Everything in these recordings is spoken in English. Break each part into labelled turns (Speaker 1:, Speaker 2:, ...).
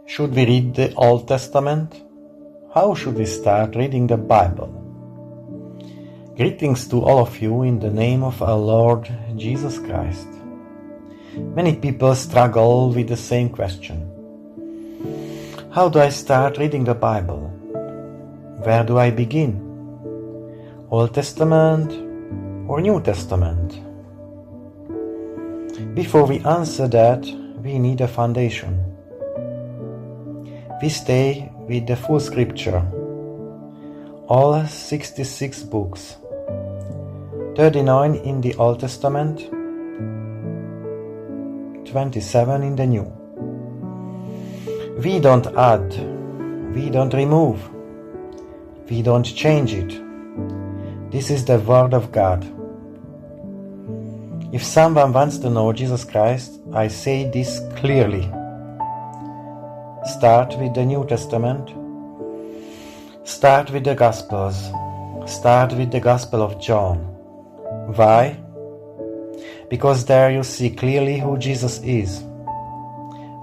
Speaker 1: Should we read the Old Testament? How should we start reading the Bible? Greetings to all of you in the name of our Lord Jesus Christ. Many people struggle with the same question. How do I start reading the Bible? Where do I begin? Old Testament or New Testament? Before we answer that, we need a foundation. We stay with the full scripture, all 66 books, 39 in the Old Testament, 27 in the New. We don't add, we don't remove, we don't change it. This is the Word of God. If someone wants to know Jesus Christ, I say this clearly. Start with the New Testament. Start with the Gospels. Start with the Gospel of John. Why? Because there you see clearly who Jesus is,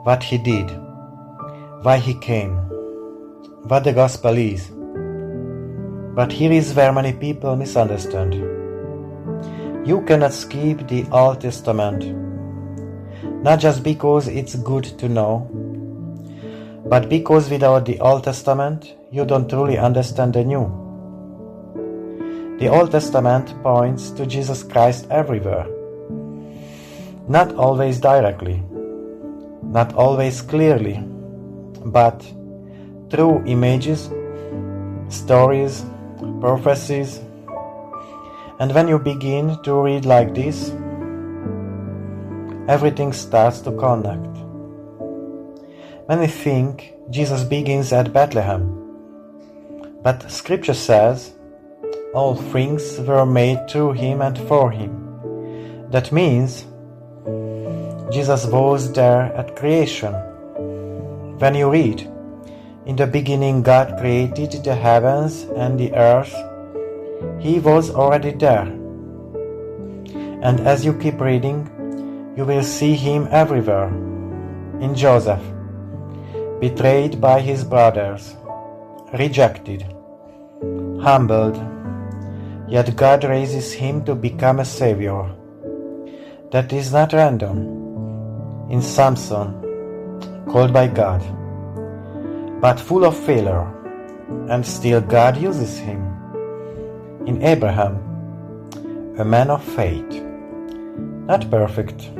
Speaker 1: what he did, why he came, what the Gospel is. But here is where many people misunderstand. You cannot skip the Old Testament, not just because it's good to know, but because without the Old Testament, you don't truly understand the New. The Old Testament points to Jesus Christ everywhere. Not always directly, not always clearly, but through images, stories, prophecies. And when you begin to read like this, everything starts to connect. Many think Jesus begins at Bethlehem, but Scripture says all things were made through him and for him. That means Jesus was there at creation. When you read, "In the beginning God created the heavens and the earth," he was already there. And as you keep reading, you will see him everywhere. In Joseph, betrayed by his brothers, rejected, humbled, yet God raises him to become a savior. That is not random. In Samson, called by God, but full of failure, and still God uses him. In Abraham, a man of faith, not perfect,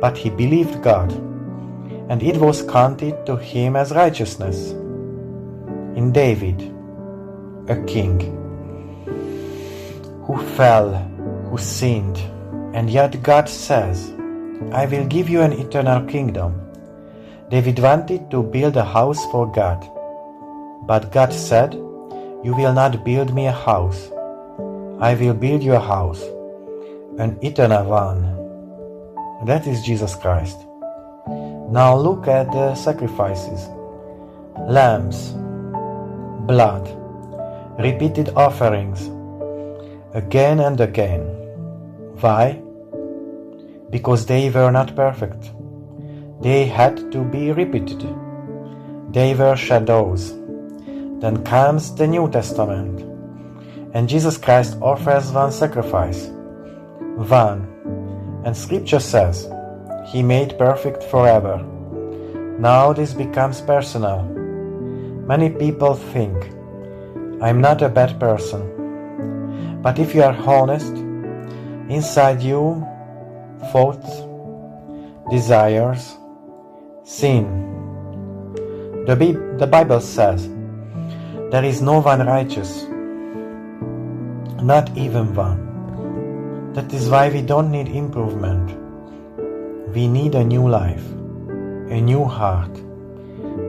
Speaker 1: but he believed God, and it was counted to him as righteousness. In David, a king, who fell, who sinned, and yet God says, "I will give you an eternal kingdom." David wanted to build a house for God, but God said, "You will not build me a house. I will build you a house, an eternal one." That is Jesus Christ. Now look at the sacrifices. Lambs, blood, repeated offerings, again and again. Why? Because they were not perfect. They had to be repeated. They were shadows. Then comes the New Testament, and Jesus Christ offers one sacrifice. One. And Scripture says, He made perfect forever. Now this becomes personal. Many people think, "I'm not a bad person." But if you are honest, inside you, thoughts, desires, sin. The Bible says, "There is no one righteous, not even one." That is why we don't need improvement. We need a new life, a new heart.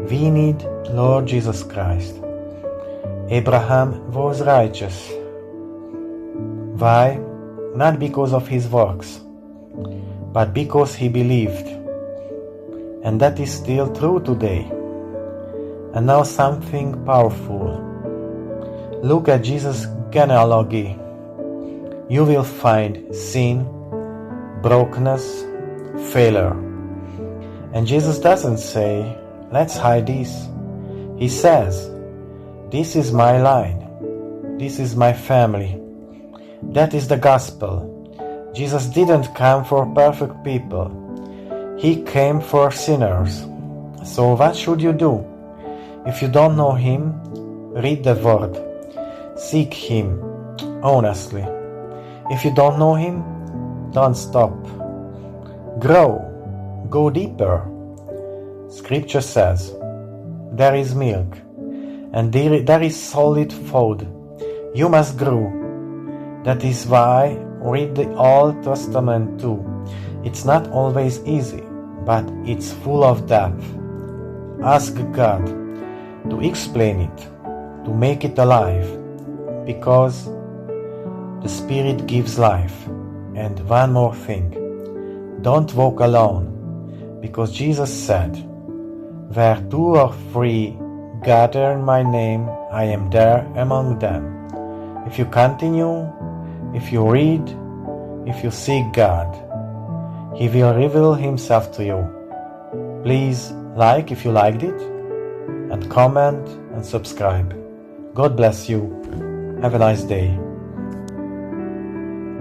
Speaker 1: We need Lord Jesus Christ. Abraham was righteous. Why? Not because of his works, but because he believed. And that is still true today. And now something powerful. Look at Jesus' genealogy. You will find sin, brokenness, failure. And Jesus doesn't say, let's hide this. He says, this is my line. This is my family. That is the gospel. Jesus didn't come for perfect people. He came for sinners. So what should you do? If you don't know Him, read the Word. Seek Him honestly. If you don't know Him, don't stop. Grow. Go deeper. Scripture says, there is milk, and there is solid food. You must grow. That is why read the Old Testament too. It's not always easy, but it's full of depth. Ask God to explain it, to make it alive, because the Spirit gives life. And one more thing, don't walk alone, because Jesus said, where 2 or 3 gather in my name, I am there among them. If you continue, if you read, if you seek God, He will reveal Himself to you. Please like if you liked it, and comment and subscribe. God bless you. Have a nice day.